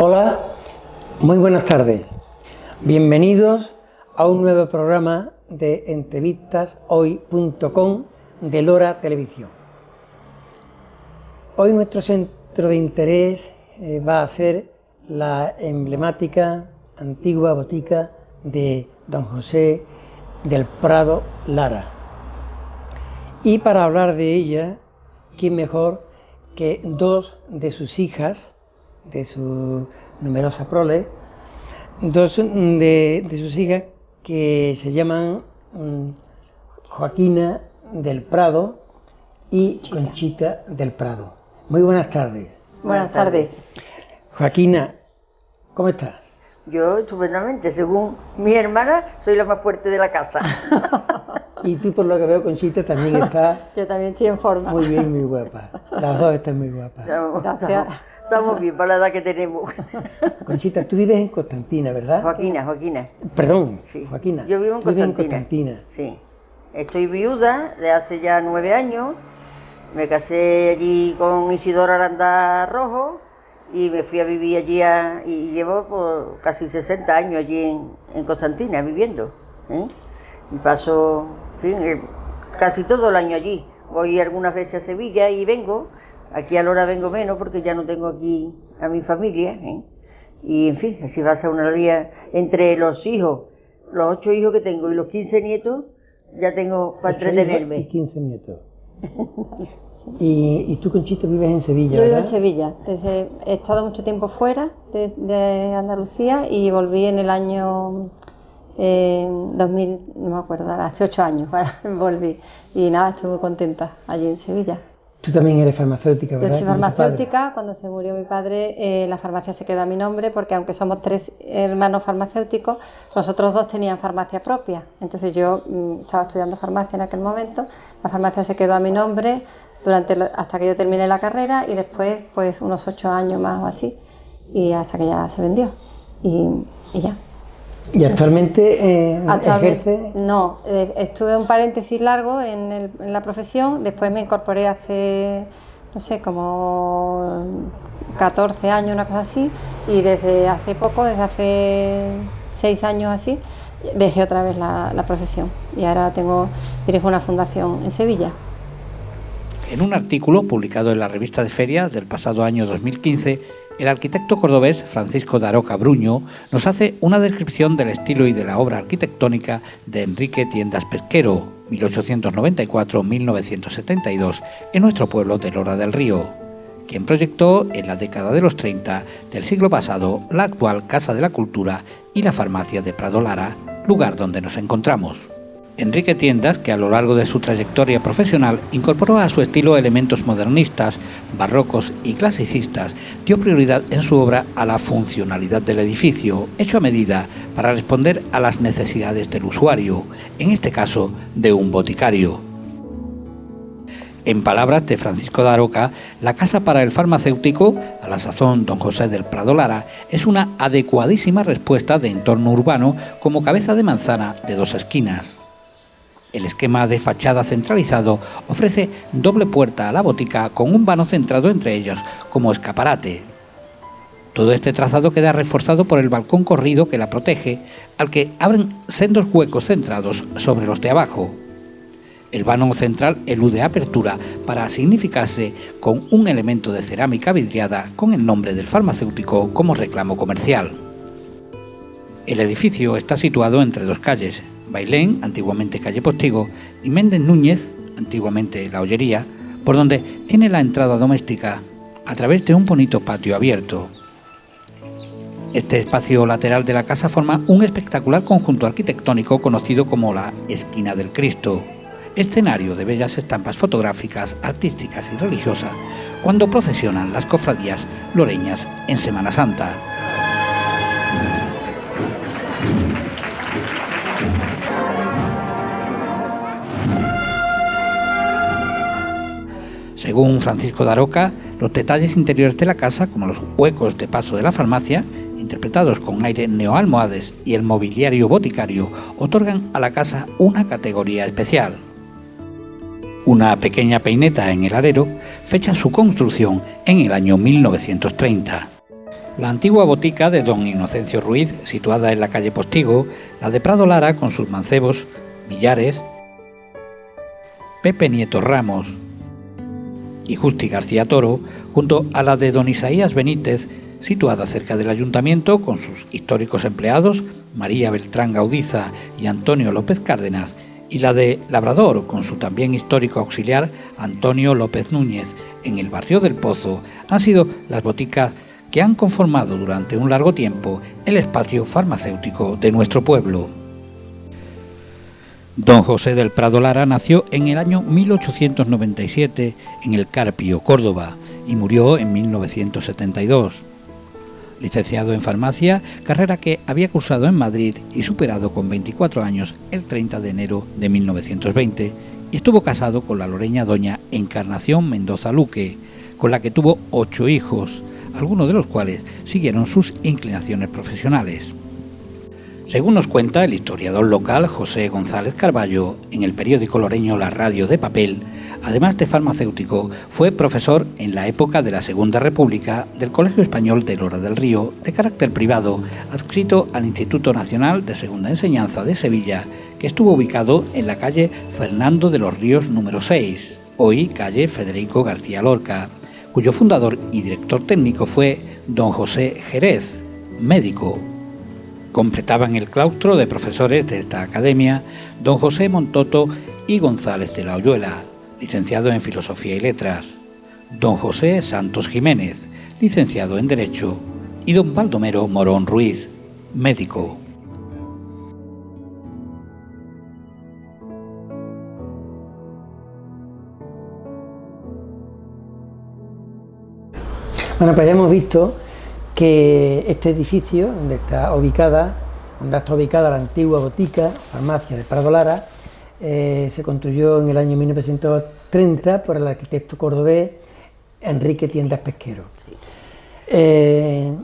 Hola, muy buenas tardes. Bienvenidos a un nuevo programa de entrevistashoy.com de Lora Televisión. Hoy nuestro centro de interés va a ser la emblemática antigua botica de Don José del Prado Lara. Y para hablar de ella, ¿quién mejor que dos de sus hijas, de su numerosa prole, dos de sus hijas que se llaman Joaquina del Prado y Conchita del Prado? Muy buenas tardes. Buenas tardes. Joaquina, ¿cómo estás? Yo estupendamente, según mi hermana, soy la más fuerte de la casa. Y tú, por lo que veo, Conchita, también estás... Yo también estoy en forma. Muy bien, muy guapa. Las dos están muy guapas. Gracias. Estamos bien para la edad que tenemos. Conchita, tú vives en Constantina, ¿verdad? Joaquina. Perdón, Sí. Joaquina. Yo vivo en Constantina. Sí. Estoy viuda de hace ya 9 años. Me casé allí con Isidoro Aranda Rojo y me fui a vivir allí y llevo por casi 60 años allí en Constantina viviendo. Y paso, en fin, casi todo el año allí. Voy algunas veces a Sevilla y vengo. Aquí a Lora vengo menos porque ya no tengo aquí a mi familia. Y en fin, así va a ser una vida entre los hijos, los 8 hijos que tengo y los 15 nietos, ya tengo para entretenerme. Y 15 nietos. Y tú, Conchita, vives en Sevilla, Yo ¿verdad? vivo en Sevilla. He estado mucho tiempo fuera de Andalucía y volví en el año 2000, no me acuerdo, hace 8 años volví. Y nada, estoy muy contenta allí en Sevilla. Tú también eres farmacéutica, ¿verdad? Yo soy farmacéutica. Cuando se murió mi padre, la farmacia se quedó a mi nombre porque aunque somos 3 hermanos farmacéuticos, los otros 2 tenían farmacia propia. Entonces yo estaba estudiando farmacia en aquel momento, la farmacia se quedó a mi nombre hasta que yo terminé la carrera y después pues unos 8 años más o así, y hasta que ya se vendió y ya. ¿Y actualmente ejerce? No, estuve un paréntesis largo en la profesión, después me incorporé hace, no sé, como 14 años, una cosa así, y desde hace poco, desde hace 6 años así, dejé otra vez la profesión y ahora dirijo una fundación en Sevilla. En un artículo publicado en la revista de Feria del pasado año 2015, el arquitecto cordobés Francisco Daroca Bruño nos hace una descripción del estilo y de la obra arquitectónica de Enrique Tiendas Pesquero, 1894-1972, en nuestro pueblo de Lora del Río, quien proyectó en la década de los 30 del siglo pasado la actual Casa de la Cultura y la farmacia de Prado Lara, lugar donde nos encontramos. Enrique Tiendas, que a lo largo de su trayectoria profesional incorporó a su estilo elementos modernistas, barrocos y clasicistas, dio prioridad en su obra a la funcionalidad del edificio, hecho a medida para responder a las necesidades del usuario, en este caso de un boticario. En palabras de Francisco Daroca, la casa para el farmacéutico, a la sazón Don José del Prado Lara, es una adecuadísima respuesta de entorno urbano como cabeza de manzana de 2 esquinas. El esquema de fachada centralizado ofrece doble puerta a la botica con un vano centrado entre ellos como escaparate. Todo este trazado queda reforzado por el balcón corrido que la protege, al que abren sendos huecos centrados sobre los de abajo. El vano central elude apertura para significarse con un elemento de cerámica vidriada con el nombre del farmacéutico como reclamo comercial. El edificio está situado entre 2 calles, Bailén, antiguamente calle Postigo, y Méndez Núñez, antiguamente La Ollería, por donde tiene la entrada doméstica a través de un bonito patio abierto. Este espacio lateral de la casa forma un espectacular conjunto arquitectónico conocido como la Esquina del Cristo, escenario de bellas estampas fotográficas, artísticas y religiosas, cuando procesionan las cofradías loreñas en Semana Santa. Según Francisco Daroca, los detalles interiores de la casa, como los huecos de paso de la farmacia, interpretados con aire neoalmohades, y el mobiliario boticario, otorgan a la casa una categoría especial. Una pequeña peineta en el alero fecha su construcción en el año 1930. La antigua botica de don Inocencio Ruiz, situada en la calle Postigo, la de Prado Lara con sus mancebos, Millares, Pepe Nieto Ramos y Justi García Toro, junto a la de don Isaías Benítez, situada cerca del ayuntamiento con sus históricos empleados, María Beltrán Gaudiza y Antonio López Cárdenas, y la de Labrador con su también histórico auxiliar, Antonio López Núñez, en el barrio del Pozo, han sido las boticas que han conformado durante un largo tiempo el espacio farmacéutico de nuestro pueblo. Don José del Prado Lara nació en el año 1897 en el Carpio, Córdoba, y murió en 1972. Licenciado en farmacia, carrera que había cursado en Madrid y superado con 24 años el 30 de enero de 1920, y estuvo casado con la loreña doña Encarnación Mendoza Luque, con la que tuvo 8 hijos, algunos de los cuales siguieron sus inclinaciones profesionales. Según nos cuenta el historiador local José González Carballo, en el periódico loreño La Radio de Papel, además de farmacéutico, fue profesor en la época de la Segunda República del Colegio Español de Lora del Río, de carácter privado, adscrito al Instituto Nacional de Segunda Enseñanza de Sevilla, que estuvo ubicado en la calle Fernando de los Ríos número 6, hoy calle Federico García Lorca, cuyo fundador y director técnico fue don José Jerez, médico. Completaban el claustro de profesores de esta academia don José Montoto y González de la Hoyuela, licenciado en Filosofía y Letras, don José Santos Jiménez, licenciado en Derecho, y don Baldomero Morón Ruiz, médico. Bueno, pues ya hemos visto que este edificio, donde está ubicada la antigua botica, farmacia de Prado Lara, se construyó en el año 1930 por el arquitecto cordobés Enrique Tiendas Pesquero. Fue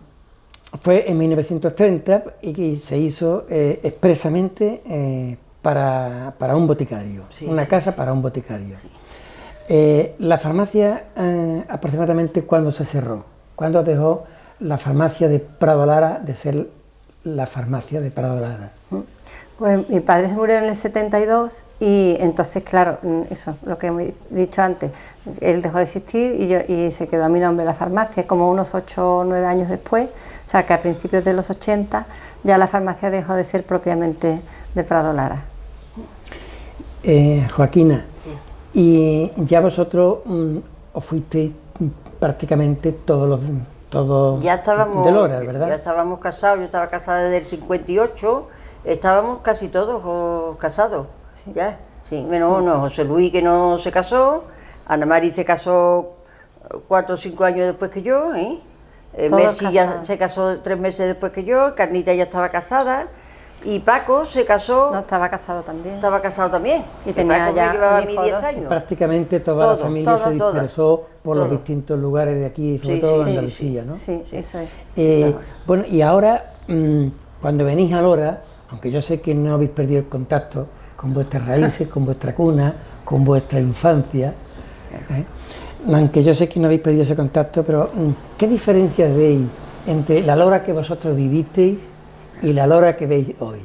en 1930 y se hizo expresamente para un boticario, una casa para un boticario. La farmacia, aproximadamente, ¿cuándo se cerró? ¿Cuándo dejó la farmacia de Prado Lara de ser la farmacia de Prado Lara? Pues mi padre se murió en el 72 y entonces, claro, eso, lo que he dicho antes, él dejó de existir y se quedó a mi nombre la farmacia, como unos 8 o 9 años después, o sea que a principios de los 80 ya la farmacia dejó de ser propiamente de Prado Lara. Joaquina, y ya vosotros os fuisteis prácticamente todos ya estábamos, de Lora, ¿verdad? Ya estábamos casados, yo estaba casada desde el 58, estábamos casi todos casados, sí. Ya, sí, menos uno, José Luis, que no se casó, Ana Mari se casó 4 o 5 años después que yo, Messi ya se casó 3 meses después que yo, Carnita ya estaba casada, y Paco se casó... No, estaba casado también. Estaba casado también. Y tenía Paco ya me llevaba un hijo, 10 años. Prácticamente toda la familia se dispersó por los distintos lugares de aquí, sobre todo en Andalucía, ¿no? Sí, eso es. Bueno, y ahora, cuando venís a Lora, aunque yo sé que no habéis perdido el contacto con vuestras raíces, con vuestra cuna, con vuestra infancia, aunque yo sé que no habéis perdido ese contacto, pero ¿qué diferencias veis entre la Lora que vosotros vivisteis y la Lora que veis hoy?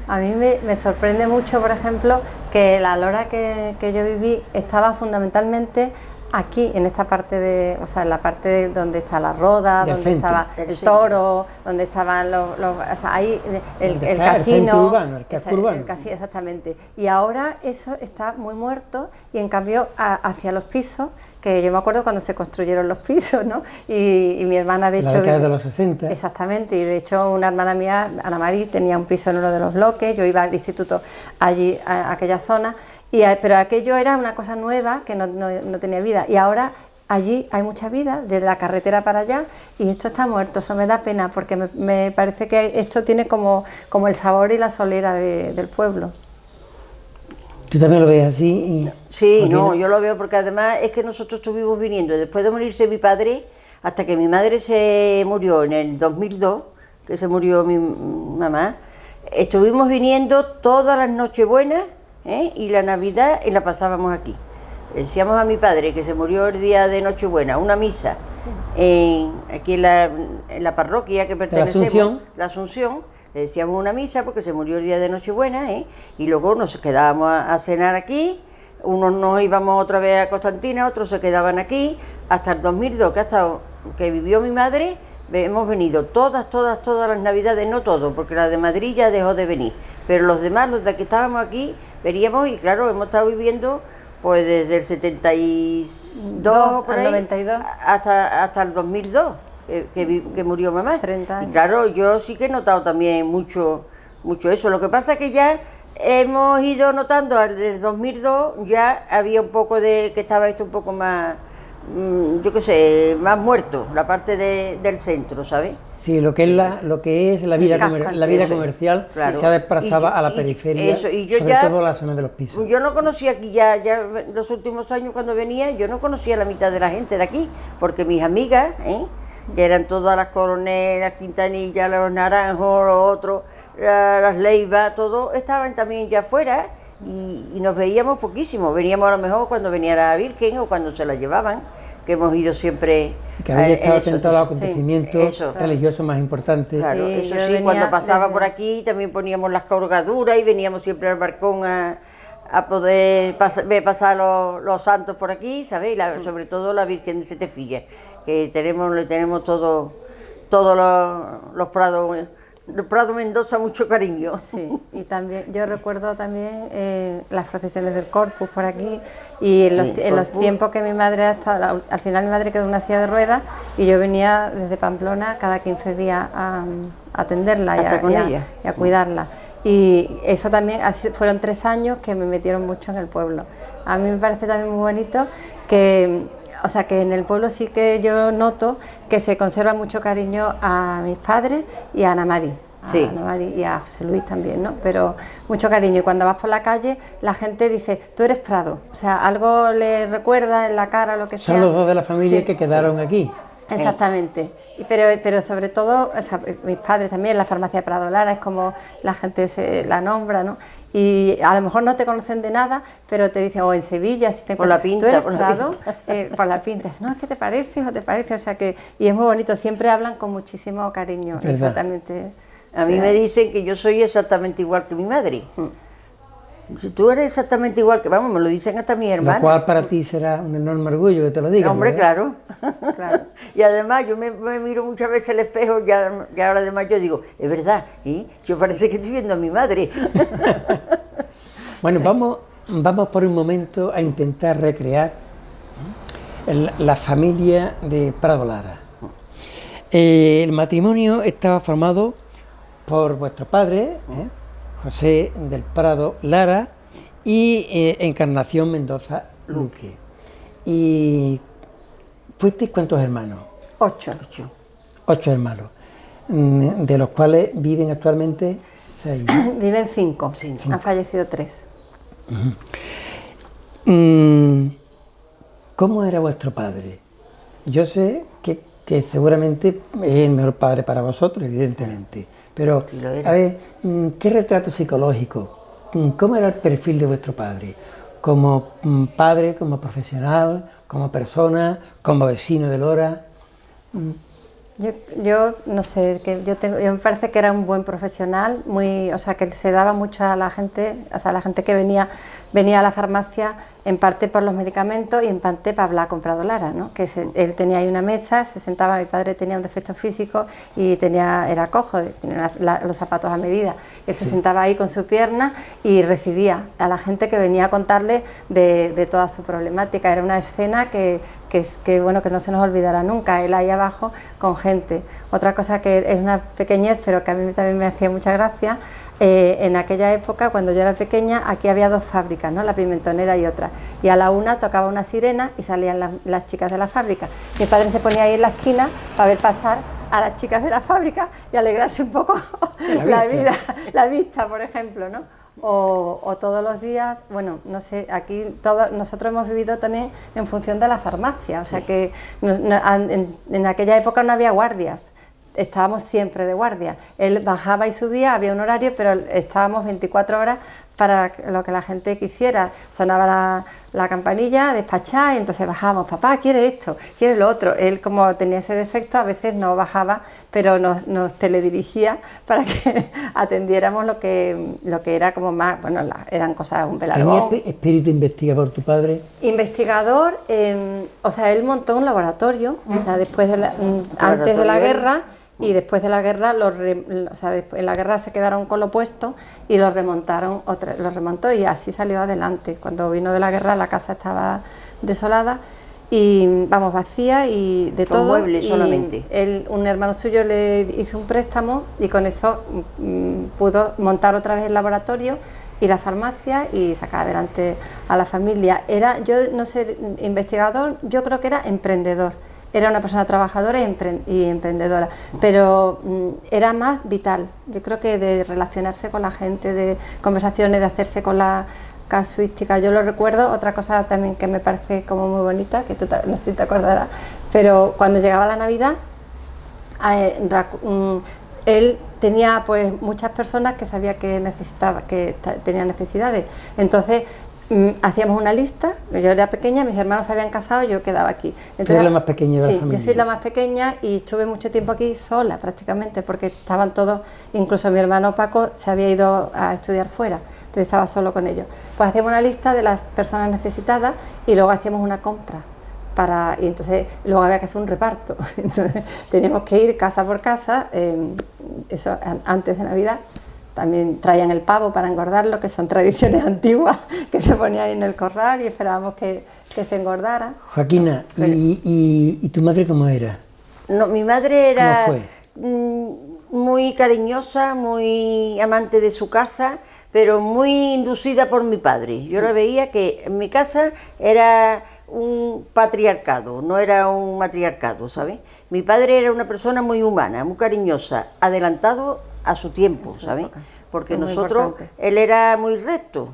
A mí me sorprende mucho, por ejemplo, que la Lora que yo viví estaba fundamentalmente aquí, en esta parte o sea, en la parte donde está la roda, donde estaba el toro, donde estaban o sea, ahí el casino, el casco urbano. Exactamente. Y ahora eso está muy muerto y en cambio hacia los pisos, que yo me acuerdo cuando se construyeron los pisos, ¿no? Y mi hermana, de hecho... La década de los 60. Exactamente, y de hecho una hermana mía, Ana María, tenía un piso en uno de los bloques, yo iba al instituto allí, a aquella zona, pero aquello era una cosa nueva que no tenía vida, y ahora allí hay mucha vida, desde la carretera para allá, y esto está muerto. Eso me da pena, porque me parece que esto tiene como el sabor y la solera del pueblo. ¿Tú también lo ves así? Sí, no, yo lo veo porque además es que nosotros estuvimos viniendo, después de morirse mi padre, hasta que mi madre se murió en el 2002, que se murió mi mamá, estuvimos viniendo todas las Nochebuenas, y la Navidad, y la pasábamos aquí. Decíamos a mi padre, que se murió el día de Nochebuena, una misa, aquí en la parroquia que pertenecemos, la Asunción, le decíamos una misa porque se murió el día de Nochebuena, y luego nos quedábamos a cenar aquí, unos nos íbamos otra vez a Constantina, otros se quedaban aquí, hasta el 2002, que vivió mi madre, hemos venido todas las navidades, no todos, porque la de Madrid ya dejó de venir, pero los demás, los de que estábamos aquí, veníamos y claro, hemos estado viviendo pues desde el 72 por ahí, 92 hasta el 2002 que murió mamá. 30 años. Y claro, yo sí que he notado también mucho eso. Lo que pasa es que ya hemos ido notando desde el 2002 ya había un poco de que estaba esto un poco más, yo qué sé, más muerto, la parte del centro, ¿sabes? Sí, lo que es la vida, comercial, claro, se ha desplazado a la periferia, y yo sobre todo a la zona de los pisos. Yo no conocía aquí ya los últimos años cuando venía, yo no conocía la mitad de la gente de aquí, porque mis amigas, que eran todas las Coronel, las Quintanillas, los Naranjos, los otros, las Leiva, todos estaban también ya afuera y nos veíamos poquísimo. Veníamos a lo mejor cuando venía la Virgen o cuando se la llevaban, que hemos ido siempre. Sí, que habéis estado atentos a los acontecimientos religiosos más importantes. Claro, sí, eso sí, cuando pasaba por aquí también poníamos las colgaduras y veníamos siempre al balcón a poder ver pasar los santos por aquí, ¿sabéis? Sobre todo la Virgen de Setefilla, que le tenemos todos los prados. El Prado Mendoza, mucho cariño. Sí, y también yo recuerdo también las procesiones del Corpus por aquí y en los tiempos que mi madre ha estado, al final mi madre quedó en una silla de ruedas y yo venía desde Pamplona cada 15 días a atenderla y a cuidarla. Y eso también, fueron 3 años que me metieron mucho en el pueblo. A mí me parece también muy bonito que... O sea, que en el pueblo sí que yo noto que se conserva mucho cariño a mis padres y a Ana Mari. Sí. A Ana Mari y a José Luis también, ¿no? Pero mucho cariño. Y cuando vas por la calle, la gente dice, tú eres Prado. O sea, algo le recuerda en la cara o lo que sea. Son los dos de la familia que quedaron aquí. Exactamente, pero sobre todo, o sea, mis padres también, la farmacia Prado Lara es como la gente se la nombra, ¿no? Y a lo mejor no te conocen de nada, pero te dicen, o en Sevilla, si te por la pinta, tú eres Prado, por la pinta, no, es que te pareces o te parece, o sea que, y es muy bonito, siempre hablan con muchísimo cariño. Exactamente. A mí me dicen que yo soy exactamente igual que mi madre. Si tú eres exactamente igual que, vamos, me lo dicen hasta mis hermanas. Lo cual para ti será un enorme orgullo que te lo digan. Hombre, ¿verdad? claro. Y además yo me miro muchas veces el espejo y ahora además yo digo, es verdad, yo parece que estoy viendo a mi madre. Bueno, vamos por un momento a intentar recrear la familia de Prado Lara. El matrimonio estaba formado por vuestro padre, José del Prado Lara, y Encarnación Mendoza Luque. ¿Y fuisteis cuántos hermanos? 8. 8 hermanos, de los cuales viven actualmente 6. Viven 5, han fallecido 3. ¿Cómo era vuestro padre? Yo sé que seguramente es el mejor padre para vosotros, evidentemente, pero a ver, ¿qué retrato psicológico? ¿Cómo era el perfil de vuestro padre? Como padre, como profesional, como persona, como vecino de Lora. Yo no sé, yo me parece que era un buen profesional, o sea, que se daba mucho a la gente, o sea, la gente que venía a la farmacia en parte por los medicamentos y en parte para hablar con Prado Lara, ¿no? Que él tenía ahí una mesa, se sentaba, mi padre tenía un defecto físico y era cojo, tenía los zapatos a medida. Él se sentaba ahí con su pierna y recibía a la gente que venía a contarle de toda su problemática. Era una escena que bueno, que no se nos olvidará nunca, él ahí abajo con gente. Otra cosa que es una pequeñez, pero que a mí también me hacía mucha gracia, en aquella época, cuando yo era pequeña, aquí había 2 fábricas, ¿no? La Pimentonera y otra, y a la una tocaba una sirena y salían las chicas de la fábrica. Mi padre se ponía ahí en la esquina para ver pasar a las chicas de la fábrica y alegrarse un poco la vista, por ejemplo, ¿no? O todos los días, bueno, no sé, aquí nosotros hemos vivido también en función de la farmacia, o sea que en aquella época no había guardias, estábamos siempre de guardia. Él bajaba y subía, había un horario, pero estábamos 24 horas para lo que la gente quisiera. Sonaba la campanilla, despachar, y entonces bajábamos, papá, ¿quiere esto? ¿Quiere lo otro? Él, como tenía ese defecto, a veces no bajaba, pero nos teledirigía para que atendiéramos lo que era como más, bueno, eran cosas, un pelargón. ¿Tenía espíritu investigador tu padre? Investigador, o sea, él montó un laboratorio, o sea, después de antes de la guerra. Y después de la guerra, en la guerra se quedaron con lo puesto y lo remontó y así salió adelante. Cuando vino de la guerra la casa estaba desolada y vamos, vacía y de con todo. Muebles solamente. Un hermano suyo le hizo un préstamo y con eso pudo montar otra vez el laboratorio y la farmacia y sacar adelante a la familia. Yo no sé, investigador, yo creo que era emprendedor. Era una persona trabajadora y emprendedora, pero era más vital. Yo creo que de relacionarse con la gente, de conversaciones, de hacerse con la casuística. Yo lo recuerdo, otra cosa también que me parece como muy bonita, que tú no sé si te acordarás, pero cuando llegaba la Navidad, él tenía pues muchas personas que sabía que tenían necesidades. Entonces, hacíamos una lista, yo era pequeña, mis hermanos se habían casado, yo quedaba aquí. Entonces, ¿tú eres la más pequeña de la familia? Sí, yo soy la más pequeña y estuve mucho tiempo aquí sola prácticamente, porque estaban todos, incluso mi hermano Paco se había ido a estudiar fuera, entonces estaba solo con ellos. Pues hacíamos una lista de las personas necesitadas y luego hacíamos una compra. Y entonces luego había que hacer un reparto, entonces teníamos que ir casa por casa, eso antes de Navidad. También traían el pavo para engordarlo, que son tradiciones antiguas, que se ponía ahí en el corral y esperábamos que se engordara. Joaquina, ¿y tu madre cómo era? No, mi madre era ¿Cómo fue? Muy cariñosa, muy amante de su casa, pero muy inducida por mi padre. Yo la veía que en mi casa era un patriarcado, no era un matriarcado, ¿sabes? Mi padre era una persona muy humana, muy cariñosa, adelantado a su tiempo, ¿sabes? Porque nosotros, él era muy recto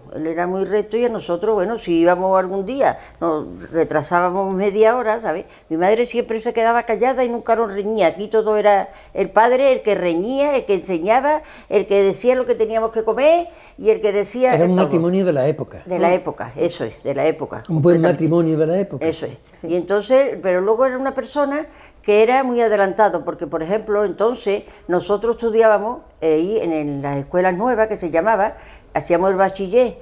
y a nosotros, bueno, si íbamos algún día, nos retrasábamos media hora, ¿sabes? Mi madre siempre se quedaba callada y nunca nos reñía. Aquí todo era el padre el que reñía, el que enseñaba, el que decía lo que teníamos que comer y el que decía... Era un matrimonio de la época. De la época, eso es, de la época. Un buen matrimonio de la época. Eso es. Sí. Y entonces, pero luego era una persona que era muy adelantado, porque por ejemplo, entonces nosotros estudiábamos ahí en las escuelas nuevas que se llamaba, hacíamos el bachiller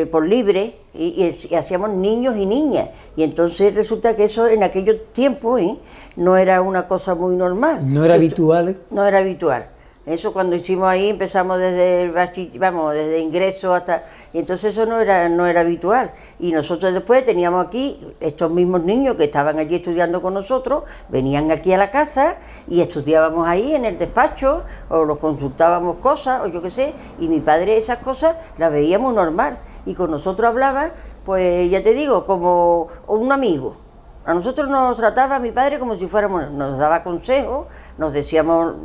por libre y hacíamos niños y niñas, y entonces resulta que eso en aquellos tiempos no era una cosa muy normal. ¿No era habitual? No era habitual. Eso cuando hicimos ahí empezamos desde el bachiller, vamos, desde ingreso hasta... Y entonces eso no era habitual. Y nosotros después teníamos aquí estos mismos niños que estaban allí estudiando con nosotros, venían aquí a la casa y estudiábamos ahí en el despacho, o los consultábamos cosas, o yo qué sé, y mi padre esas cosas las veía muy normal. Y con nosotros hablaba, pues ya te digo, como un amigo. A nosotros nos trataba mi padre como si fuéramos, nos daba consejos, nos decíamos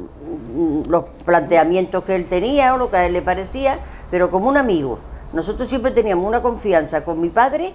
los planteamientos que él tenía o lo que a él le parecía, pero como un amigo. Nosotros siempre teníamos una confianza con mi padre,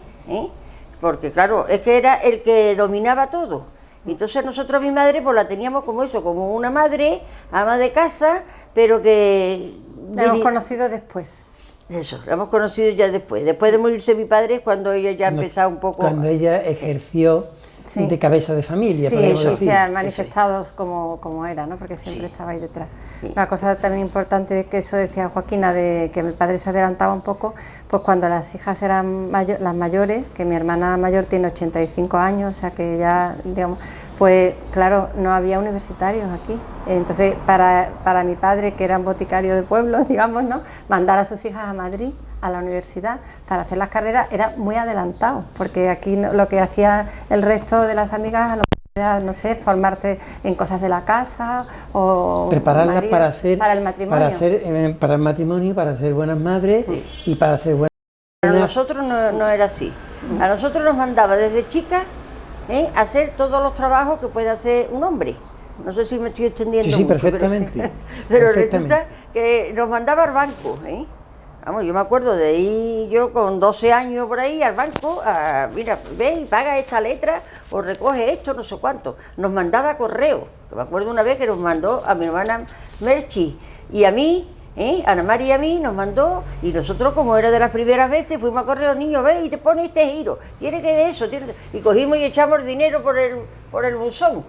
porque claro, es que era el que dominaba todo. Entonces nosotros a mi madre pues la teníamos como eso, como una madre, ama de casa, pero que... La hemos conocido después. Eso, la hemos conocido ya después. Después de morirse mi padre es cuando ella ya empezaba un poco... Cuando ella ejerció de cabeza de familia, sí, podemos eso decir. se ha manifestado como era, ¿no? Porque siempre estaba ahí detrás. Sí. Una cosa también importante que eso decía Joaquina, de que mi padre se adelantaba un poco, pues cuando las hijas eran las mayores, que mi hermana mayor tiene 85 años, o sea que ya, digamos, pues claro, no había universitarios aquí. Entonces, para mi padre, que era un boticario de pueblo, digamos, ¿no? Mandar a sus hijas a Madrid, a la universidad, para hacer las carreras, era muy adelantado, porque aquí lo que hacía el resto de las amigas, a lo mejor era, no sé, formarte en cosas de la casa, o prepararlas para el matrimonio. Para el matrimonio, para ser buenas madres y para ser buenas... Pero a nosotros no era así. A nosotros nos mandaba desde chicas hacer todos los trabajos que puede hacer un hombre. No sé si me estoy extendiendo sí, mucho, perfectamente. Pero resulta que nos mandaba al banco, Vamos, yo me acuerdo de ir yo con 12 años por ahí al banco, mira, ve y paga esta letra o recoge esto, no sé cuánto. Nos mandaba correo. Me acuerdo una vez que nos mandó a mi hermana Merchi y a mí Ana María y a mí nos mandó, y nosotros, como era de las primeras veces, fuimos a correr, niños, ve y te pone este giro, tiene que de eso, y cogimos y echamos el dinero por el buzón,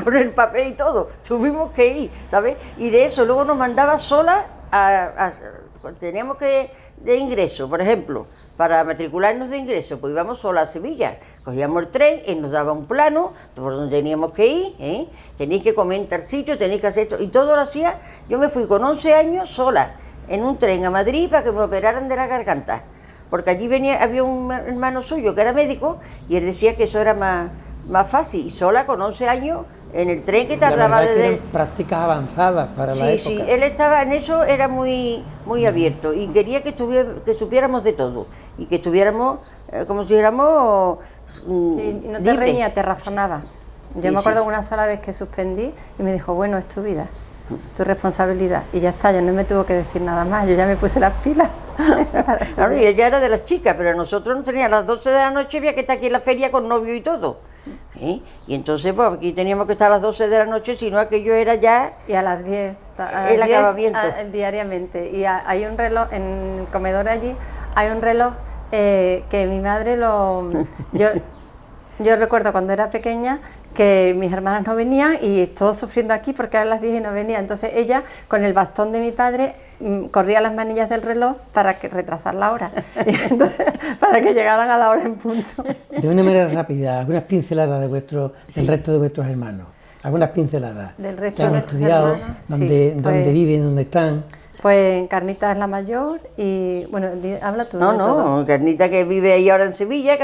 con el papel y todo, tuvimos que ir, ¿sabes? Y de eso luego nos mandaba sola teníamos que, de ingreso, por ejemplo, para matricularnos de ingreso, pues íbamos sola a Sevilla, cogíamos el tren, él nos daba un plano por donde teníamos que ir, tenéis que comer en tal sitio, tenéis que hacer esto, y todo lo hacía. Yo me fui con 11 años sola, en un tren a Madrid para que me operaran de la garganta, porque allí había un hermano suyo que era médico, y él decía que eso era más fácil, y sola con 11 años, en el tren que tardaba de... eran prácticas avanzadas para la época. Sí, él estaba en eso, era muy abierto, y quería que supiéramos de todo, y que estuviéramos como si éramos no te reñía, te razonaba. Yo me acuerdo una sola vez que suspendí y me dijo, bueno, es tu vida, tu responsabilidad, y ya está, yo no me tuvo que decir nada más, yo ya me puse las pilas. Claro, y ella era de las chicas, pero nosotros no teníamos, a las 12 de la noche había que estar aquí en la feria con novio y todo. Y entonces pues aquí teníamos que estar a las 12 de la noche, si no aquello era ya... Y a las 10, el acabamiento. Diariamente. Y hay un reloj, en el comedor allí, hay un reloj que mi madre yo recuerdo cuando era pequeña que mis hermanas no venían y todos sufriendo aquí porque eran las 10 y no venían. Entonces ella, con el bastón de mi padre, corría las manillas del reloj para retrasar la hora. Y entonces, para que llegaran a la hora en punto. De una manera rápida, algunas pinceladas del resto de vuestros hermanos. Algunas pinceladas. Del resto que han de estudiado, hermanos, dónde viven, dónde están. Pues Encarnita es la mayor y, bueno, habla tú. No, Encarnita, que vive ahí ahora en Sevilla, que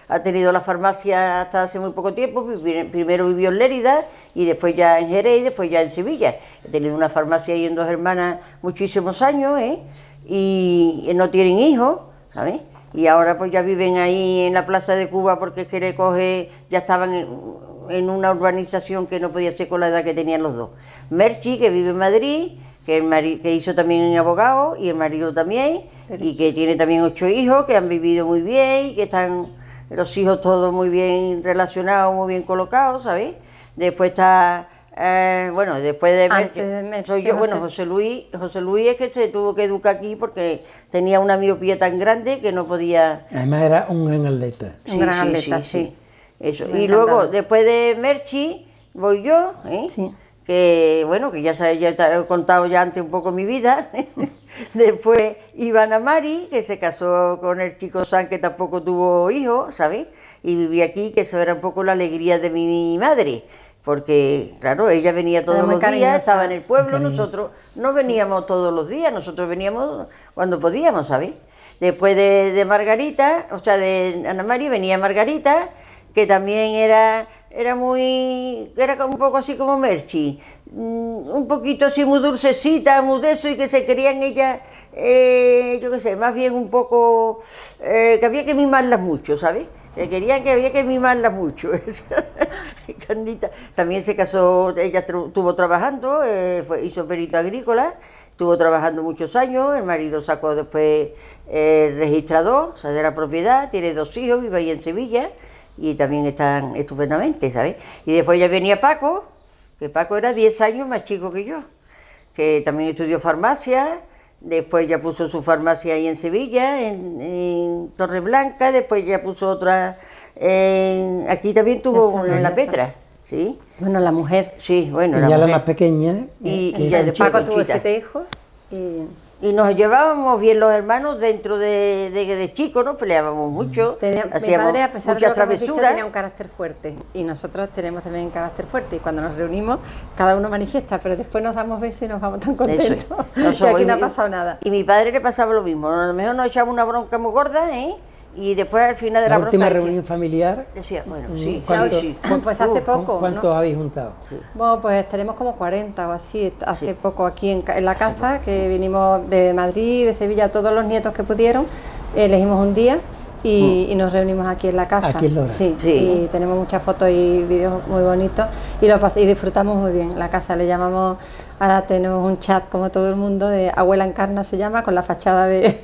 ha tenido la farmacia hasta hace muy poco tiempo. Primero vivió en Lérida y después ya en Jerez y después ya en Sevilla. He tenido una farmacia ahí en Dos Hermanas muchísimos años, y no tienen hijos, ¿sabes? Y ahora pues ya viven ahí en la Plaza de Cuba porque es que ya estaban en una urbanización que no podía ser con la edad que tenían los dos. Merchi, que vive en Madrid, que hizo también abogado, y el marido también, y que tiene también 8 hijos que han vivido muy bien, y que están los hijos todos muy bien relacionados, muy bien colocados, ¿sabes? Después está, después de Merchi, soy yo, José Luis es que se tuvo que educar aquí porque tenía una miopía tan grande que no podía... Además era un gran atleta. Un gran atleta, sí. Eso. Y luego, después de Merchi, voy yo, Sí. Que ya he contado ya antes un poco mi vida. Después Ivana Mari, que se casó con el chico San, que tampoco tuvo hijos, ¿sabes? Y vivía aquí, que eso era un poco la alegría de mi madre, porque, claro, ella venía todos los días, estaba en el pueblo, nosotros no veníamos todos los días, nosotros veníamos cuando podíamos, ¿sabes? Después de Margarita, o sea, de Ana María, venía Margarita, que también era un poco así como Merchi, un poquito así muy dulcecita, muy de eso, y que se querían ella, yo qué sé, más bien un poco, que había que mimarlas mucho, ¿sabes? Que querían que había que mimarlas mucho. Carnita también se casó, ella estuvo trabajando, hizo perito agrícola, estuvo trabajando muchos años, el marido sacó después registrador, o sea, de la propiedad, tiene 2 hijos, vive ahí en Sevilla, y también están estupendamente, ¿sabes? Y después ya venía Paco, que Paco era 10 años más chico que yo, que también estudió farmacia, después ya puso su farmacia ahí en Sevilla, en Torreblanca, después ya puso otra, aquí también tuvo una en La Petra, ¿sí? Bueno, la mujer. Sí, bueno, la más pequeña. Y ya después Paco tuvo 7 hijos y nos llevábamos bien los hermanos dentro de chicos, ¿no? Peleábamos mucho, hacíamos mi padre, a pesar de muchas lo que hemos dicho, travesuras. tenía un carácter fuerte y nosotros tenemos también un carácter fuerte, y cuando nos reunimos cada uno manifiesta, pero después nos damos besos y nos vamos tan contentos y aquí no ha pasado nada. Y mi padre le pasaba lo mismo, a lo mejor nos echaba una bronca muy gorda, y después al final de la bronca... La última reunión familiar... Decía, bueno, sí, sí. Pues hace poco, ¿Cuántos ¿no? habéis juntado? Sí. Bueno, pues tenemos como 40 o así, hace poco aquí en la casa, que vinimos de Madrid, de Sevilla, todos los nietos que pudieron, elegimos un día y nos reunimos aquí en la casa. Aquí en Lora. Sí, Sí. y tenemos muchas fotos y vídeos muy bonitos y disfrutamos muy bien. La casa le llamamos, ahora tenemos un chat como todo el mundo, de Abuela Encarna se llama, con la fachada de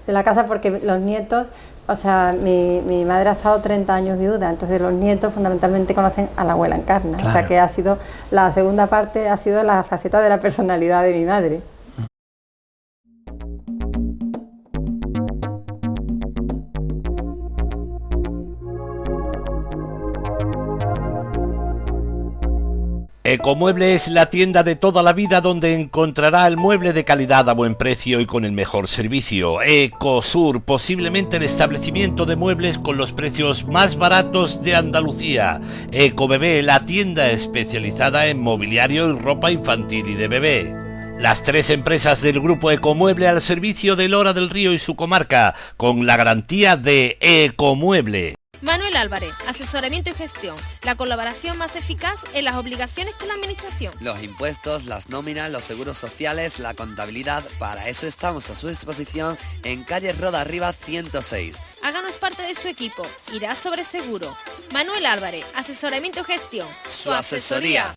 la casa, porque los nietos, o sea, mi madre ha estado 30 años viuda, entonces los nietos fundamentalmente conocen a la Abuela Encarna. Claro. O sea que ha sido, la segunda parte ha sido la faceta de la personalidad de mi madre. Ecomueble es la tienda de toda la vida donde encontrará el mueble de calidad a buen precio y con el mejor servicio. Ecosur, posiblemente el establecimiento de muebles con los precios más baratos de Andalucía. Ecobebé, la tienda especializada en mobiliario y ropa infantil y de bebé. Las 3 empresas del grupo Ecomueble al servicio de Lora del Río y su comarca, con la garantía de Ecomueble. Manuel Álvarez, asesoramiento y gestión, la colaboración más eficaz en las obligaciones con la administración. Los impuestos, las nóminas, los seguros sociales, la contabilidad, para eso estamos a su disposición en calle Roda Arriba 106. Háganos parte de su equipo, irá sobre seguro. Manuel Álvarez, asesoramiento y gestión, Su asesoría.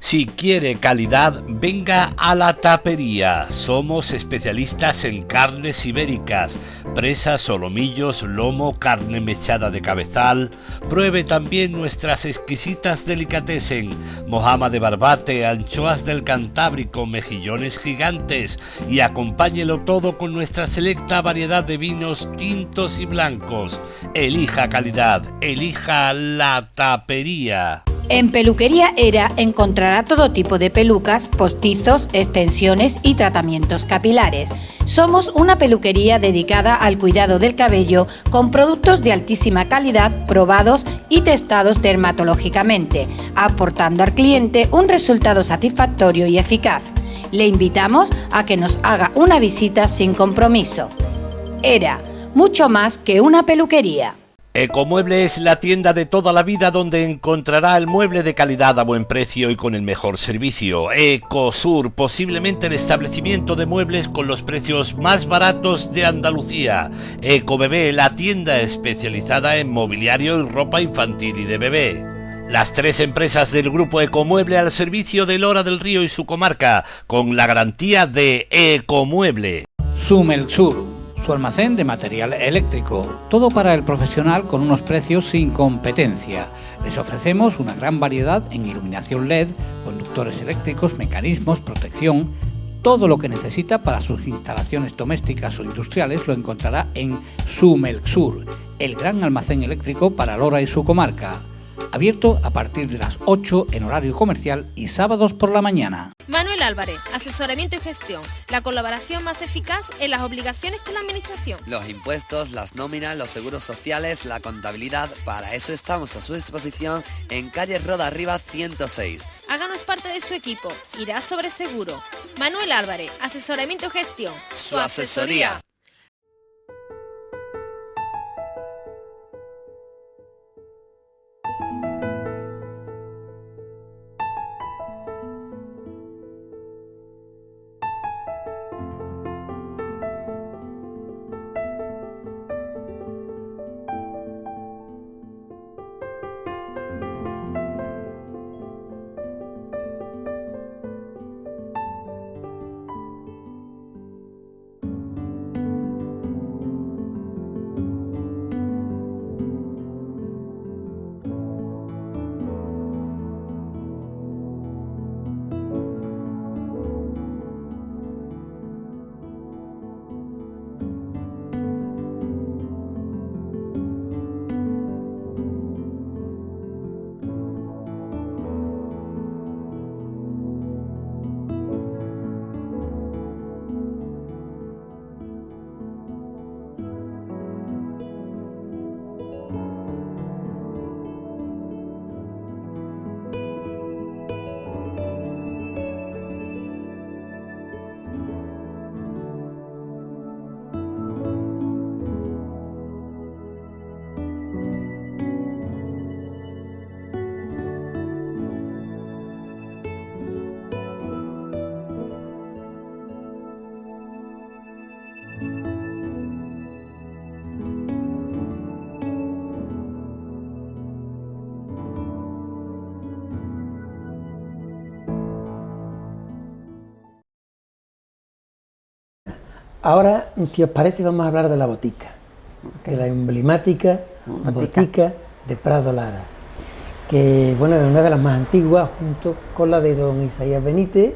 Si quiere calidad, venga a La Tapería. Somos especialistas en carnes ibéricas, presas, solomillos, lomo, carne mechada de cabezal. Pruebe también nuestras exquisitas delicatessen, mojama de barbate, anchoas del Cantábrico, mejillones gigantes, y acompáñelo todo con nuestra selecta variedad de vinos tintos y blancos. Elija calidad, elija La Tapería. En Peluquería Era encontrará todo tipo de pelucas, postizos, extensiones y tratamientos capilares. Somos una peluquería dedicada al cuidado del cabello con productos de altísima calidad probados y testados dermatológicamente, aportando al cliente un resultado satisfactorio y eficaz. Le invitamos a que nos haga una visita sin compromiso. Era mucho más que una peluquería. Ecomueble es la tienda de toda la vida donde encontrará el mueble de calidad a buen precio y con el mejor servicio. Ecosur, posiblemente el establecimiento de muebles con los precios más baratos de Andalucía. Ecobebé, la tienda especializada en mobiliario y ropa infantil y de bebé. Las 3 empresas del grupo Ecomueble al servicio de Lora del Río y su comarca, con la garantía de Ecomueble. Sumelxur, su almacén de material eléctrico, todo para el profesional con unos precios sin competencia. Les ofrecemos una gran variedad en iluminación LED, conductores eléctricos, mecanismos, protección. Todo lo que necesita para sus instalaciones domésticas o industriales lo encontrará en Sumelxur, el gran almacén eléctrico para Lora y su comarca. Abierto a partir de las 8 en horario comercial y sábados por la mañana. Manuel Álvarez, asesoramiento y gestión, la colaboración más eficaz en las obligaciones con la administración. Los impuestos, las nóminas, los seguros sociales, la contabilidad, para eso estamos a su disposición en calle Roda Arriba 106. Háganos parte de su equipo, irá sobre seguro. Manuel Álvarez, asesoramiento y gestión, Su asesoría. ahora, si os parece, vamos a hablar de la botica, de la emblemática botica de Prado Lara, que bueno, es una de las más antiguas, junto con la de don Isaías Benítez,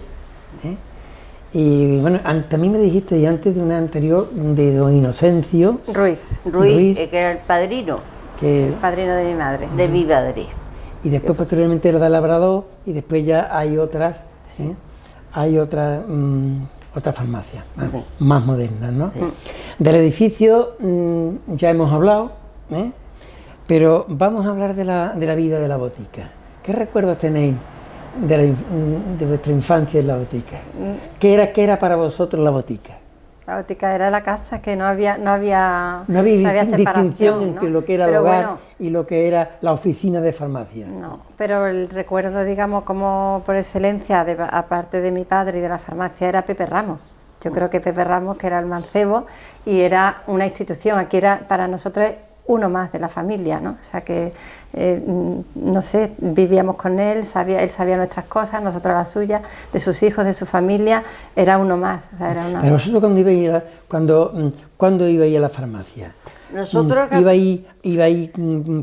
y bueno, también me dijiste antes de una anterior de don Inocencio Ruiz, que era el padrino, el padrino de mi madre. De mi madre. Y después posteriormente la de Labrador, y después ya hay otras, hay otras farmacias más modernas, ¿no? Sí. Del edificio ya hemos hablado, pero vamos a hablar de la vida de la botica. ¿Qué recuerdos tenéis de vuestra infancia en la botica? ¿Qué era para vosotros la botica? La botica era la casa, que no había distinción entre lo que era el hogar y lo que era la oficina de farmacia. No, pero el recuerdo, digamos, como por excelencia, aparte de mi padre y de la farmacia, era Pepe Ramos. Yo creo que Pepe Ramos, que era el mancebo, y era una institución, aquí era para nosotros uno más de la familia, ¿no? O sea que, no sé, vivíamos con él, él sabía nuestras cosas, nosotros las suyas, de sus hijos, de su familia, era uno más. O sea, Pero vosotros cuando ibais a la farmacia, nosotros ibais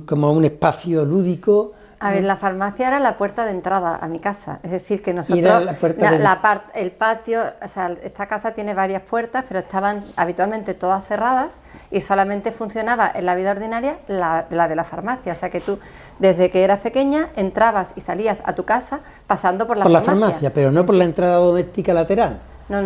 como a un espacio lúdico. A ver, la farmacia era la puerta de entrada a mi casa, es decir, que nosotros, el patio, o sea, esta casa tiene varias puertas, pero estaban habitualmente todas cerradas y solamente funcionaba en la vida ordinaria la de la farmacia, o sea que tú, desde que eras pequeña, entrabas y salías a tu casa pasando por la farmacia. Por la farmacia, pero no por la entrada doméstica lateral. No,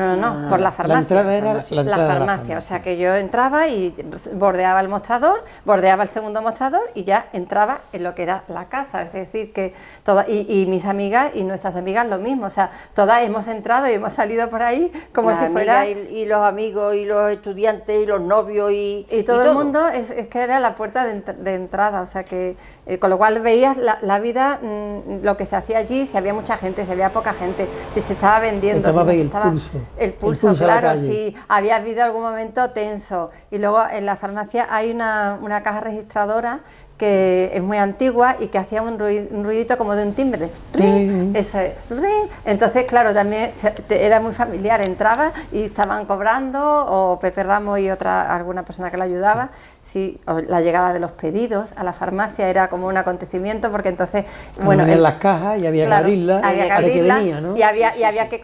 por la farmacia. La entrada era la farmacia, o sea que yo entraba y bordeaba el mostrador, bordeaba el segundo mostrador y ya entraba en lo que era la casa, es decir que todas, y mis amigas y nuestras amigas lo mismo, o sea, todas hemos entrado y hemos salido por ahí como si fuera... Y los amigos y los estudiantes y los novios y todo el mundo, es que era la puerta de entrada, o sea que con lo cual veías la vida, lo que se hacía allí, si había mucha gente, si había poca gente, si se estaba vendiendo, el pulso, claro, si había habido algún momento tenso. Y luego en la farmacia hay una caja registradora que es muy antigua y que hacía un ruidito como de un timbre. ¡Ring! Eso es. ¡Ring! Entonces, claro, también era muy familiar. Entraba y estaban cobrando, o Pepe Ramos y alguna persona que le ayudaba. Sí, o la llegada de los pedidos a la farmacia era como un acontecimiento, porque entonces, bueno, en las cajas y había que abrirlas, que venía, ¿no? y había que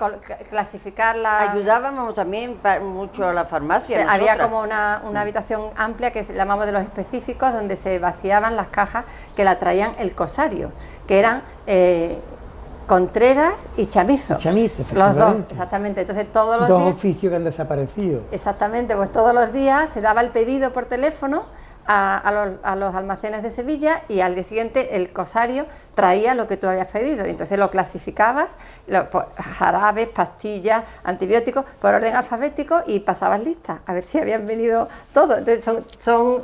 clasificarla. Ayudábamos también mucho a la farmacia. Había como una habitación amplia que se llamamos de los específicos, donde se vaciaban las cajas que la traían el cosario, que eran Contreras y Chamizo. Los dos, exactamente. Entonces todos los días... Dos oficios que han desaparecido. Exactamente, pues todos los días se daba el pedido por teléfono a los almacenes de Sevilla, y al día siguiente el cosario traía lo que tú habías pedido, y entonces lo clasificabas, jarabes, pastillas, antibióticos, por orden alfabético, y pasabas lista a ver si habían venido todos. Entonces son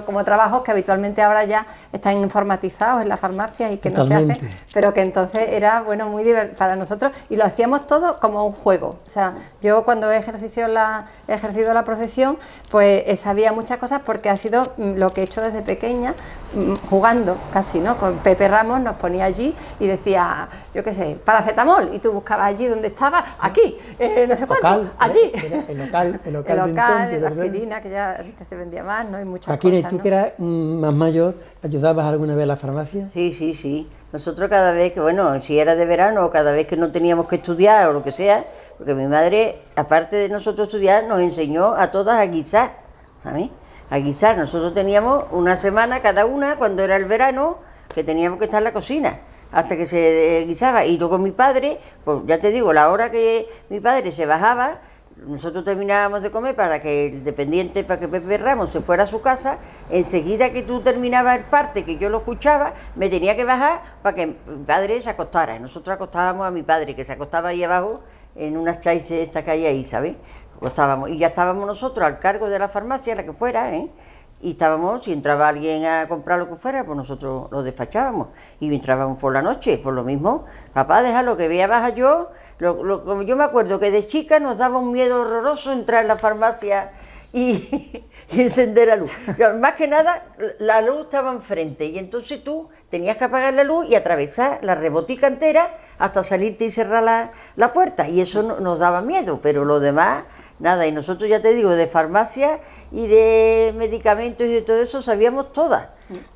como trabajos que habitualmente ahora ya están informatizados en las farmacias y que Totalmente. No se hacen, pero que entonces era muy divertido para nosotros, y lo hacíamos todo como un juego. O sea, yo cuando he ejercido la profesión, pues sabía muchas cosas, porque ha sido lo que he hecho desde pequeña, jugando casi, ¿no? Con Pepe Ramos nos ponía allí y decía, yo qué sé, paracetamol, y tú buscabas allí donde estaba, aquí, no sé cuánto, allí. El local de entonces, la aspirina, que ya antes se vendía más, ¿no? Y muchas Paquines, cosas, ¿tú ¿no? que eras más mayor, ayudabas alguna vez a la farmacia? Sí. Nosotros cada vez que, bueno, si era de verano, cada vez que no teníamos que estudiar o lo que sea, porque mi madre, aparte de nosotros estudiar, nos enseñó a todas a guisar, ¿sabes? A guisar. Nosotros teníamos una semana cada una, cuando era el verano, que teníamos que estar en la cocina hasta que se guisaba. Y luego mi padre, pues ya te digo, la hora que mi padre se bajaba, nosotros terminábamos de comer para que el dependiente, para que Pepe Ramos se fuera a su casa. Enseguida que tú terminabas el parte, que yo lo escuchaba, me tenía que bajar para que mi padre se acostara. Y nosotros acostábamos a mi padre, que se acostaba ahí abajo en unas chaises esta que hay ahí, ¿sabes? Acostábamos, y ya estábamos nosotros al cargo de la farmacia, la que fuera, y estábamos, si entraba alguien a comprar lo que fuera, pues nosotros lo despachábamos, y entrábamos por la noche, por lo mismo, papá, déjalo que vea baja yo. Yo me acuerdo que de chica nos daba un miedo horroroso entrar en la farmacia y encender la luz. Pero más que nada, la luz estaba enfrente, y entonces tú tenías que apagar la luz y atravesar la rebotica entera hasta salirte y cerrar la puerta, y eso nos daba miedo, pero lo demás, nada. Y nosotros, ya te digo, de farmacia y de medicamentos y de todo eso sabíamos todas.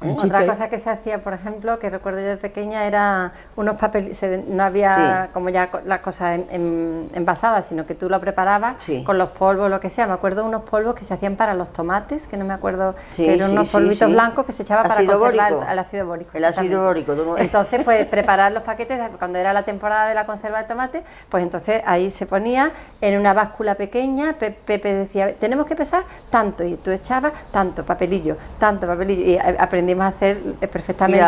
Otra cosa que se hacía, por ejemplo, que recuerdo yo de pequeña, era unos papeles, no había como ya las cosas envasadas, sino que tú lo preparabas con los polvos, lo que sea. Me acuerdo de unos polvos que se hacían para los tomates, que no me acuerdo, que eran unos polvitos blancos que se echaba para conservar el ácido bórico. El ácido bórico. Entonces, pues preparar los paquetes, cuando era la temporada de la conserva de tomate, pues entonces ahí se ponía en una báscula pequeña. Pepe decía, tenemos que pesar tanto, y tú echabas tanto papelillo, y aprendimos a hacer perfectamente.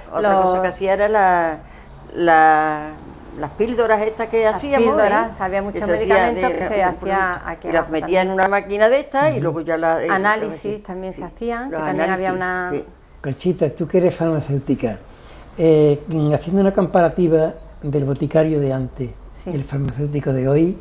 Otra cosa que hacía era las píldoras estas que hacíamos. Píldoras, había muchos medicamentos que se hacía aquí. Y las metía en una máquina de estas y luego ya las... Análisis también se hacían, que también había una... Conchita, tú que eres farmacéutica, haciendo una comparativa del boticario de antes y el farmacéutico de hoy,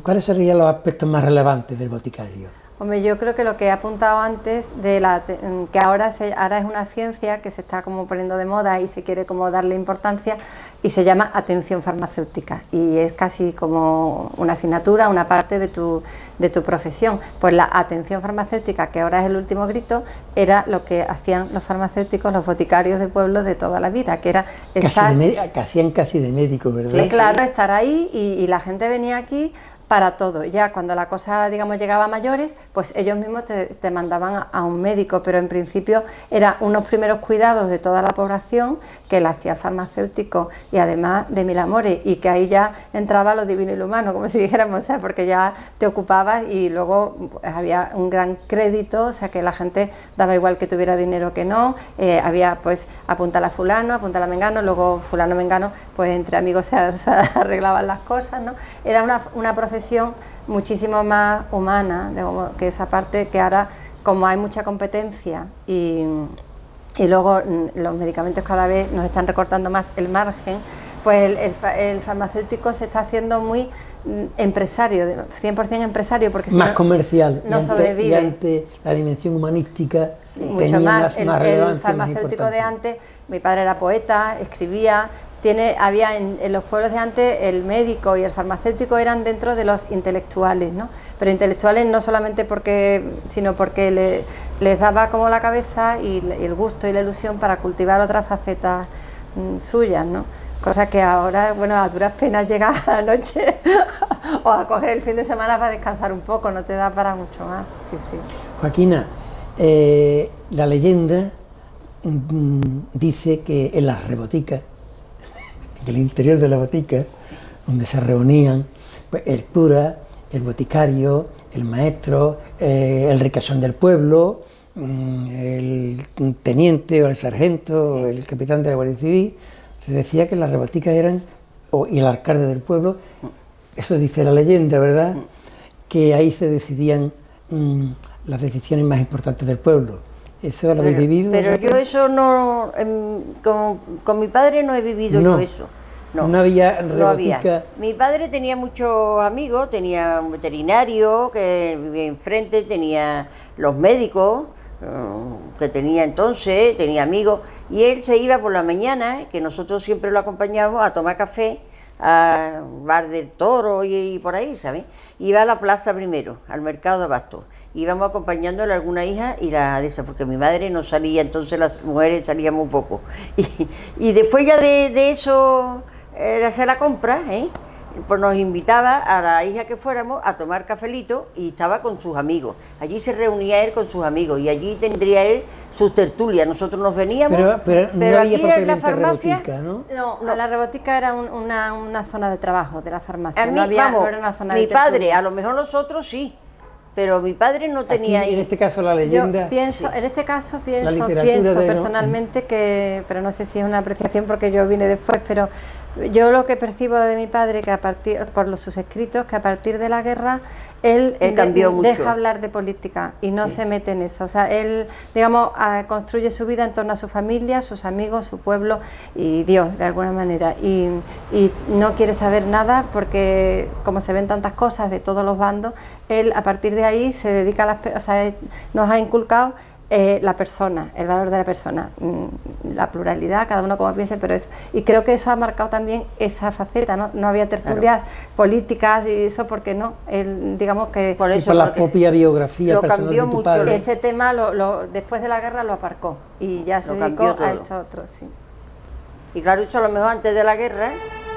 ¿cuáles serían los aspectos más relevantes del boticario? Hombre, yo creo que lo que he apuntado antes, que ahora es una ciencia que se está como poniendo de moda y se quiere como darle importancia, y se llama atención farmacéutica, y es casi como una asignatura, una parte de tu profesión. Pues la atención farmacéutica, que ahora es el último grito, era lo que hacían los farmacéuticos, los boticarios de pueblo de toda la vida, que era hacían casi de médico, ¿verdad? Claro, estar ahí, y la gente venía aquí para todo. Ya cuando la cosa, digamos, llegaba a mayores, pues ellos mismos te mandaban a un médico, pero en principio eran unos primeros cuidados de toda la población que le hacía el farmacéutico, y además de mil amores, y que ahí ya entraba lo divino y lo humano, como si dijéramos, o sea, porque ya te ocupabas, y luego pues, había un gran crédito, o sea, que la gente daba igual que tuviera dinero que no, había pues apuntar a fulano, apuntar a mengano, luego fulano mengano, pues entre amigos se arreglaban las cosas, ¿no? Era una profesión muchísimo más humana, que esa parte que ahora, como hay mucha competencia y luego los medicamentos cada vez nos están recortando más el margen, pues el farmacéutico se está haciendo muy empresario, 100% empresario, porque más comercial, no sobrevive. Y ante la dimensión humanística mucho más. El farmacéutico de antes, mi padre era poeta, escribía. Había en los pueblos de antes el médico y el farmacéutico eran dentro de los intelectuales, ¿no? Pero intelectuales no solamente sino porque les daba como la cabeza y el gusto y la ilusión para cultivar otras facetas suyas, ¿no? Cosa que ahora, bueno, a duras penas llegas a la noche o a coger el fin de semana para descansar un poco, no te da para mucho más. Sí. Joaquina, la leyenda dice que en las reboticas, en el interior de la botica, donde se reunían pues, el cura, el boticario, el maestro, el ricachón del pueblo, el teniente o el sargento o el capitán de la Guardia Civil. Se decía que las reboticas eran, y el alcalde del pueblo, eso dice la leyenda, ¿verdad?, que ahí se decidían las decisiones más importantes del pueblo. ¿Eso lo habéis vivido? Pero yo eso no, con mi padre no he vivido yo eso. No había rebotica. No había. Mi padre tenía muchos amigos, tenía un veterinario que vivía enfrente, tenía los médicos que tenía entonces, tenía amigos, y él se iba por la mañana, que nosotros siempre lo acompañábamos a tomar café, al bar del Toro y por ahí, ¿sabes? Iba a la plaza primero, al mercado de Abasto. Íbamos acompañándole a alguna hija y la de esa, porque mi madre no salía, entonces las mujeres salían muy poco. Y después ya de eso, de hacer la compra, pues nos invitaba a la hija que fuéramos a tomar cafelito, y estaba con sus amigos. Allí se reunía él con sus amigos y allí tendría él sus tertulias. Nosotros nos veníamos, pero no aquí había en la farmacia, rebotica, ¿no? No, la rebotica era una zona de trabajo de la farmacia. No era una zona de padre, tertulia. A lo mejor nosotros sí, pero mi padre no tenía... Aquí, en este caso la leyenda... Yo pienso, en este caso pienso personalmente que, pero no sé si es una apreciación porque yo vine después, pero yo lo que percibo de mi padre, que por sus escritos, que a partir de la guerra él cambió mucho. Deja hablar de política y no se mete en eso. O sea, él, digamos, construye su vida en torno a su familia, sus amigos, su pueblo y Dios, de alguna manera. Y no quiere saber nada porque, como se ven tantas cosas de todos los bandos, él a partir de ahí se dedica a nos ha inculcado la persona, el valor de la persona, la pluralidad, cada uno como piense, pero eso, y creo que eso ha marcado también esa faceta, no había tertulias políticas y eso, porque no, digamos que por eso, la propia biografía lo personal cambió de tu mucho, padre. ese tema después de la guerra lo aparcó y ya se dedicó a esto otro, sí. Y claro, eso a lo mejor antes de la guerra,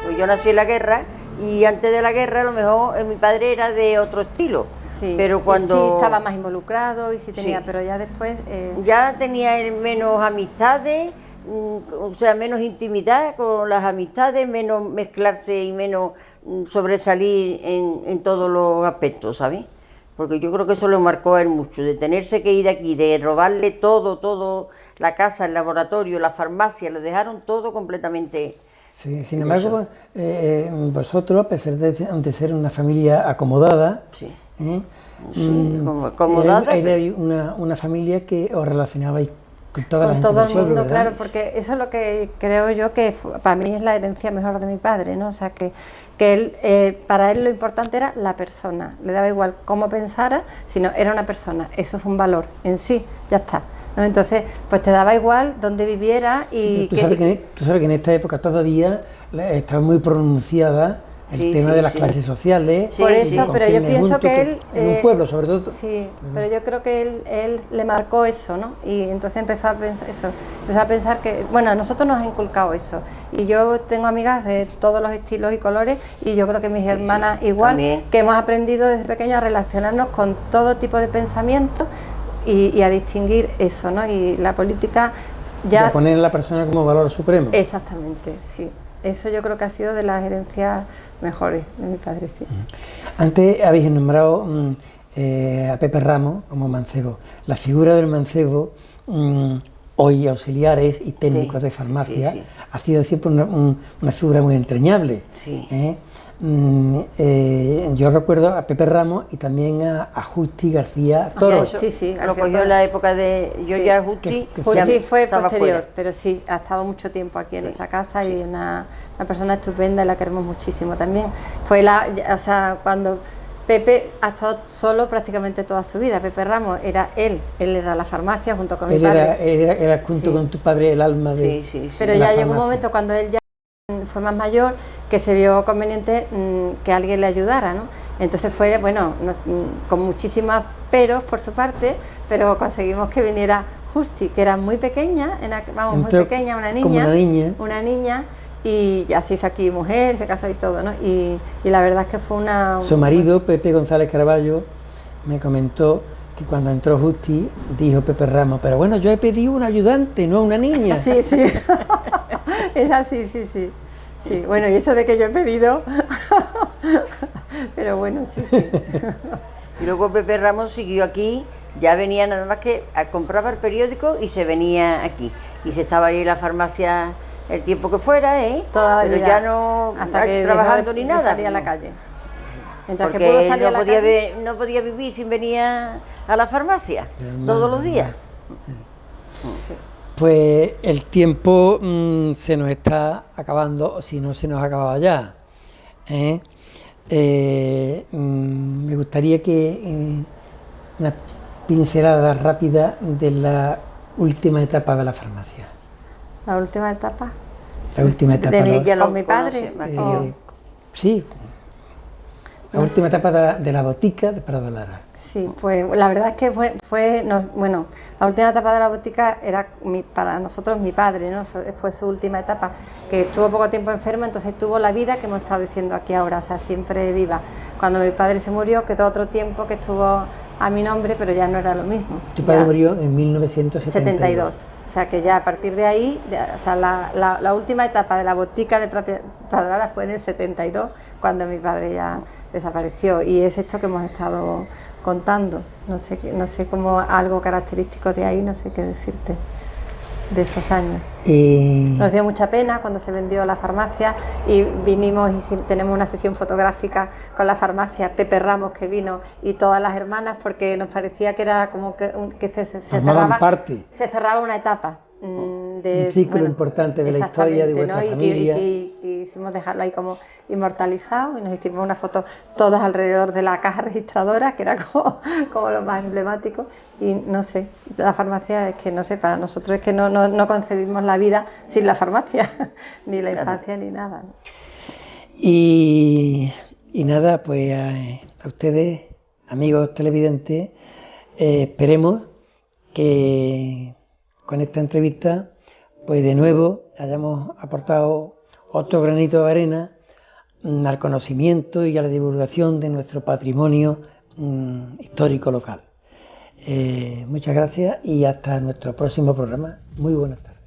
pues yo nací en la guerra, y antes de la guerra a lo mejor mi padre era de otro estilo, sí, pero cuando y sí estaba más involucrado y sí tenía, pero ya después ya tenía él menos amistades, o sea, menos intimidad con las amistades, menos mezclarse y menos sobresalir en todos los aspectos, ¿sabes? Porque yo creo que eso lo marcó a él mucho, de tenerse que ir de aquí, de robarle todo, la casa, el laboratorio, la farmacia, lo dejaron todo completamente. Sí, sin embargo, vosotros, a pesar de ser una familia acomodada, sí. Acomodada, era una familia que os relacionabais con toda la gente todo del el pueblo, mundo, ¿verdad? claro, porque eso es lo que creo yo que para mí es la herencia mejor de mi padre, ¿no? O sea, que él, para él lo importante era la persona, le daba igual cómo pensara, sino era una persona, eso es un valor en sí, ya está, ¿no? Entonces, pues te daba igual dónde viviera y... Sí, tú sabes que en esta época todavía estaba muy pronunciada el tema de las clases sociales. Por eso, pero yo pienso que él... en un pueblo, sobre todo. Sí, pero yo creo que él le marcó eso, ¿no? Y entonces empezó a pensar que... Bueno, a nosotros nos ha inculcado eso. Y yo tengo amigas de todos los estilos y colores, y yo creo que mis hermanas igual, también, que hemos aprendido desde pequeños a relacionarnos con todo tipo de pensamientos y a distinguir eso, ¿no? Y la política ya... De poner a la persona como valor supremo. Exactamente, sí. Eso yo creo que ha sido de las herencias mejores de mi padre, sí. Antes habéis nombrado a Pepe Ramos como mancebo. La figura del mancebo, hoy auxiliares y técnicos de farmacia, ha sido siempre una figura muy entrañable. Sí. Yo recuerdo a Pepe Ramos y también a Justi García Toro. Sí, lo cogió en la época de... Yo ya Justi... Justi fue posterior, pero sí, ha estado mucho tiempo aquí en nuestra casa y una persona estupenda y la queremos muchísimo también. Fue cuando Pepe ha estado solo prácticamente toda su vida. Pepe Ramos era él era la farmacia junto con mi padre. Era junto con tu padre el alma de... Pero ya llegó un momento cuando él ya fue más mayor que se vio conveniente que alguien le ayudara, ¿no? Entonces fue, bueno, con muchísimas peros por su parte, pero conseguimos que viniera Justi, que era muy pequeña, muy pequeña, una niña, y ya se hizo aquí mujer, se casó y todo, ¿no? Y la verdad es que fue Su marido, Pepe González Caraballo, me comentó que cuando entró Justi, dijo Pepe Ramos, pero bueno, yo he pedido un ayudante, no una niña. Sí. Es así, sí. Sí, bueno, y eso de que yo he pedido, pero bueno, sí. Y luego Pepe Ramos siguió aquí, ya venía nada más que a comprar el periódico y se venía aquí. Y se estaba ahí en la farmacia el tiempo que fuera, toda la vida, ya no hasta que trabajando ni nada. Salía a la calle. Mientras porque que pudo salir a la calle. No podía vivir sin venir a la farmacia todos los días. Sí. Pues el tiempo se nos está acabando, si no se nos ha acabado ya. Me gustaría que una pincelada rápida de la última etapa de la farmacia. ¿La última etapa? La última etapa. ¿Con mi padre? Sí. La última etapa de la botica de Prado Lara. Sí, pues la verdad es que la última etapa de la botica era para nosotros mi padre, ¿no? Fue su última etapa, que estuvo poco tiempo enfermo, entonces tuvo la vida que hemos estado diciendo aquí ahora, o sea, siempre viva. Cuando mi padre se murió, quedó otro tiempo que estuvo a mi nombre, pero ya no era lo mismo. Tu padre murió en 1972. O sea, que ya a partir de ahí, la última etapa de la botica de Prado Lara fue en el 72, cuando mi padre ya desapareció, y es esto que hemos estado contando. No sé cómo algo característico de ahí, no sé qué decirte de esos años. Nos dio mucha pena cuando se vendió la farmacia y vinimos y tenemos una sesión fotográfica con la farmacia, Pepe Ramos que vino y todas las hermanas, porque nos parecía que era como que se cerraba una etapa. Un ciclo importante de la historia de vuestra familia. Y quisimos dejarlo ahí como inmortalizado y nos hicimos una foto todas alrededor de la caja registradora, que era como lo más emblemático. Y no sé, la farmacia es que, no sé, para nosotros es que no concebimos la vida sin la farmacia, ni la infancia ni nada, ¿no? Y nada, pues a ustedes, amigos televidentes, esperemos que con esta entrevista, pues de nuevo hayamos aportado otro granito de arena al conocimiento y a la divulgación de nuestro patrimonio histórico local. Muchas gracias y hasta nuestro próximo programa. Muy buenas tardes.